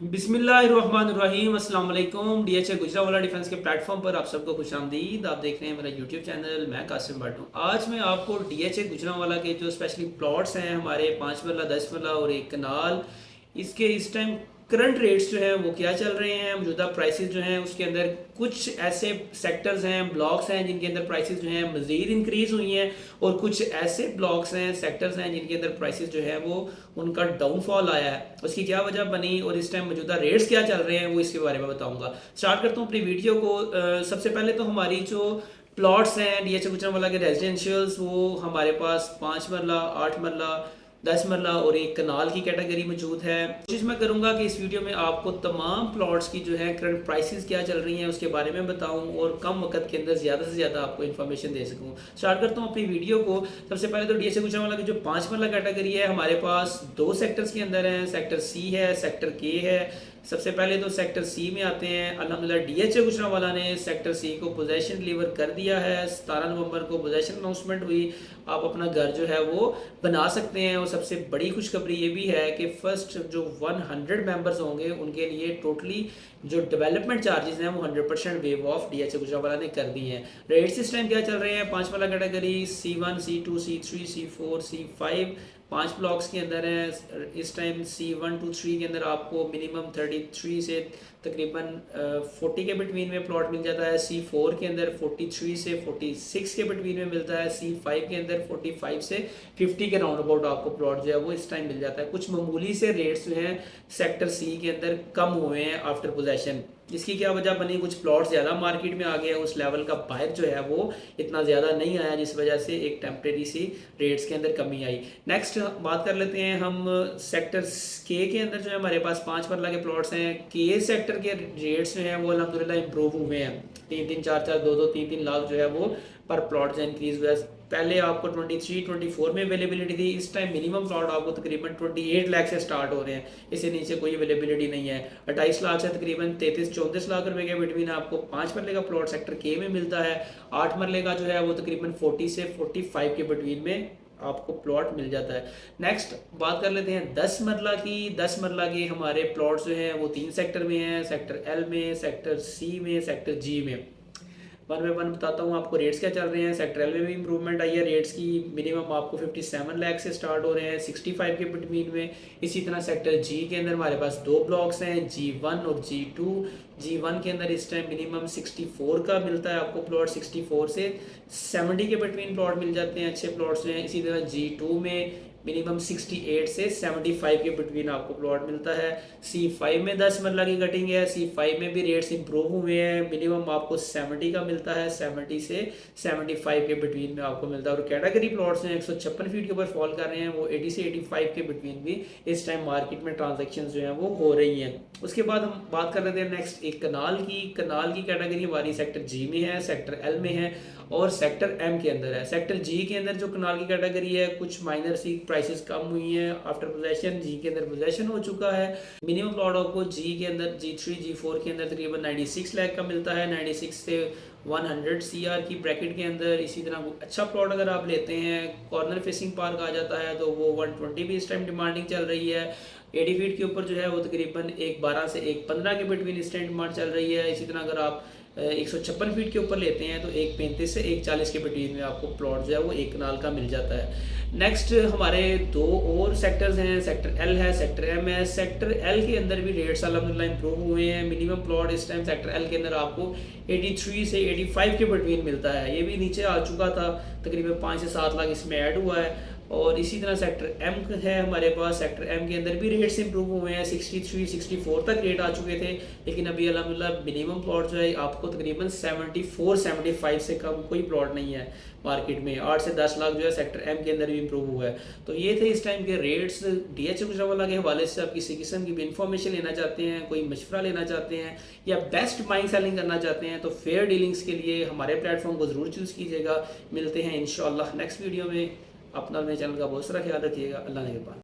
बिस्मिल्लाहिर्रहमानिर्रहीम अस्सलाम वालेकुम। डीएचए गुजरांवाला डिफेंस के प्लेटफॉर्म पर आप सबको खुशामदीद। आप देख रहे हैं मेरा यूट्यूब चैनल, मैं कासिम भट्ट हूँ। आज मैं आपको डीएचए गुजरांवाला के जो स्पेशली प्लॉट्स हैं हमारे 5 मरला 10 मरला और एक कनाल, इसके इस टाइम करंट रेट्स जो हैं वो क्या चल रहे हैं, मौजूदा प्राइसेस जो हैं उसके अंदर कुछ ऐसे सेक्टर्स हैं, ब्लॉक्स हैं जिनके अंदर प्राइसेस जो हैं मज़ीद इंक्रीज़ हुई हैं और कुछ ऐसे ब्लॉक्स हैं, सेक्टर्स हैं जिनके अंदर प्राइसेस जो है वो उनका डाउनफॉल आया है। उसकी क्या वजह बनी और इस टाइम मौजूदा रेट्स क्या चल रहे हैं वो इसके बारे में बताऊंगा। स्टार्ट करता हूँ अपनी वीडियो को। सबसे पहले तो हमारी जो प्लॉट्स हैं डीएचए गुजरांवाला के रेजिडेंशियल्स, वो हमारे पास 5 मरला 8 मरला 10 मरला और एक कनाल की कैटेगरी मौजूद है। कोशिश मैं करूंगा कि इस वीडियो में आपको तमाम प्लॉट्स की जो है करंट प्राइसेस क्या चल रही हैं उसके बारे में बताऊं और कम वक्त के अंदर ज़्यादा से ज़्यादा आपको इन्फॉर्मेशन दे सकूं। स्टार्ट करता हूं अपनी वीडियो को। सबसे पहले तो डीएचए गुजरांवाला की जो 5 मरला कैटेगरी है हमारे पास दो सेक्टर्स के अंदर है, सेक्टर सी है, सेक्टर के है। सबसे पहले तो सेक्टर सी में आते हैं। अल्हम्दुलिल्लाह डीएचए गुजरांवाला ने सेक्टर सी को पोजेशन डिलीवर कर दिया है। 17 नवंबर को पोजेशन अनाउंसमेंट हुई। आप अपना घर जो है वो बना सकते हैं। और सबसे बड़ी खुशखबरी ये भी है कि फर्स्ट जो 100 मेंबर्स होंगे उनके लिए टोटली जो डेवलपमेंट चार्जेस हैं वो 100% वेव ऑफ डीएचए गुजरांवाला ने कर दी हैं। रेट्स इस टाइम क्या चल रहे हैं? 5 वाला category C1 C2 C3 C4 C5 5 blocks के अंदर है। इस टाइम C1 to 3 के अंदर आपको मिनिमम 33 से तकरीबन 40 के बिटवीन में प्लॉट मिल जाता है। C4 के अंदर 43 से 46 के बिटवीन में मिलता है। C5 के अंदर 45 से 50 के राउंड अबाउट आपको प्लॉट जो है वो इस टाइम मिल जाता है। कुछ मामूली से रेट्स जो हैं सेक्टर सी के अंदर कम हुए हैं आफ्टर पोजेशन। इसकी क्या वजह बनी? कुछ प्लॉट ज़्यादा मार्केट में आ गया, उस लेवल का बायर जो है वो इतना ज़्यादा नहीं आया, जिस वजह से एक टेम्परेरी सी रेट्स के अंदर कमी आई। नेक्स्ट बात कर लेते हैं हम सेक्टर के अंदर जो है हमारे पास 5 मरला के प्लॉट्स हैं। के सेक्टर के रेट्स जो हैं वो अल्हम्दुलिल्लाह इंप्रूव हुए हैं। 3-3 4-4 2-2 3-3 लाख जो है वो पर प्लॉट जो इंक्रीज हुआ है। पहले आपको 23-24 में अवेलेबिलिटी थी, इस टाइम मिनिमम प्लॉट आपको तकरीबन 28 लाख से स्टार्ट हो रहे हैं। इससे नीचे कोई अवेलेबिलिटी नहीं है। 28 लाख से तकरीबन 33-34 लाख रुपए के बिटवीन आपको 5 मरले का प्लॉट सेक्टर के में मिलता है। 8 मरले का जो है वो तकरीबन 40 से 45 के बिटवीन में आपको प्लॉट मिल जाता है। नेक्स्ट बात कर लेते हैं 10 मरला की। 10 मरला के हमारे प्लॉट्स जो हैं वो 3 सेक्टर में हैं, सेक्टर एल में, सेक्टर सी में, सेक्टर जी में। वन बाय वन बताता हूँ आपको रेट्स क्या चल रहे हैं। सेक्टर एल में भी इंप्रूवमेंट आई है। रेट्स की मिनिमम आपको 57 लाख से स्टार्ट हो रहे हैं 65 के बिटवीन में। इसी तरह सेक्टर जी के अंदर हमारे पास दो ब्लॉक्स हैं, G1 और G2। G1 के अंदर इस टाइम मिनिमम 64 का मिलता है आपको प्लॉट, 64 से 70 के बिटवीन प्लॉट मिल जाते हैं, अच्छे प्लॉट्स हैं। इसी तरह G2 में मिनिमम 68 से 75 के बिटवीन आपको प्लॉट मिलता है। C5 में 10 मरला की कटिंग है। C5 में भी रेट्स इंप्रूव हुए हैं। मिनिमम आपको 70 का मिलता है, 70 से 75 के बिटवीन में आपको मिलता है। और कैटेगरी प्लॉट्स हैं 156 फीट के ऊपर फॉल कर रहे हैं, वो 80 से 85 के बिटवीन भी इस टाइम मार्केट में ट्रांजेक्शन जो हैं वो हो रही हैं। उसके बाद हम बात कर लेते हैं नेक्स्ट एक कनाल की। कनाल की कैटेगरी हमारी सेक्टर जी में है, सेक्टर एल में है और सेक्टर एम के अंदर है। सेक्टर जी के अंदर जो कनाल की कैटेगरी है कुछ माइनर सी प्राइसेस कम हुई हैं आफ्टर पोजेशन। जी के अंदर पोजेशन हो चुका है। मिनिमम प्लॉट आपको जी के अंदर G3 G4 के अंदर तकरीबन 96 लाख का मिलता है, 96 से 100 CR की ब्रैकेट के अंदर। इसी तरह अच्छा प्लॉट अगर आप लेते हैं, कॉर्नर फेसिंग पार्क आ जाता है तो वो 120 भी इस टाइम डिमांडिंग चल रही है। 80 फीट के ऊपर जो है वो तकरीबन 112 से 115 के बिटवीन इस टाइम डिमांड चल रही है। इसी तरह अगर आप 156 फीट के ऊपर लेते हैं तो 135 से 140 के बिटवीन में आपको प्लॉट जो है वो एक कनाल का मिल जाता है। नेक्स्ट हमारे दो और सेक्टर्स हैं, सेक्टर एल है, सेक्टर एम है। सेक्टर एल के अंदर भी रेट्स अल्हम्दुलिल्लाह इंप्रूव हुए हैं। मिनिमम प्लॉट इस टाइम सेक्टर एल के अंदर आपको 83 से 85 के बिटवीन मिलता है। ये भी नीचे आ चुका था, तकरीबन 5 से 7 लाख इसमें ऐड हुआ है। और इसी तरह सेक्टर एम है हमारे पास। सेक्टर एम के अंदर भी रेट्स इंप्रूव हुए हैं, 63-64 तक रेट आ चुके थे, लेकिन अभी अल्हम्दुलिल्लाह मिनिमम प्लॉट जो है आपको तकरीबन 74-75 से कम कोई प्लॉट नहीं है मार्केट में। 8 से 10 लाख जो है सेक्टर एम के अंदर भी इंप्रूव हुआ है। तो ये थे इस टाइम के रेट्स। डीएचए गुजरांवाला के हवाले से आप किसी किस्म की भी इंफॉर्मेशन लेना चाहते हैं, कोई मशवरा लेना चाहते हैं या बेस्ट बाइंग सेलिंग करना चाहते हैं तो फेयर डीलिंग्स के लिए हमारे प्लेटफॉर्म को ज़रूर चूज़ कीजिएगा। मिलते हैं इंशाअल्लाह नेक्स्ट वीडियो में। अपना मेरे चैनल का बहुत सारा ख्याल रखिएगा। अल्लाह ने के बाद।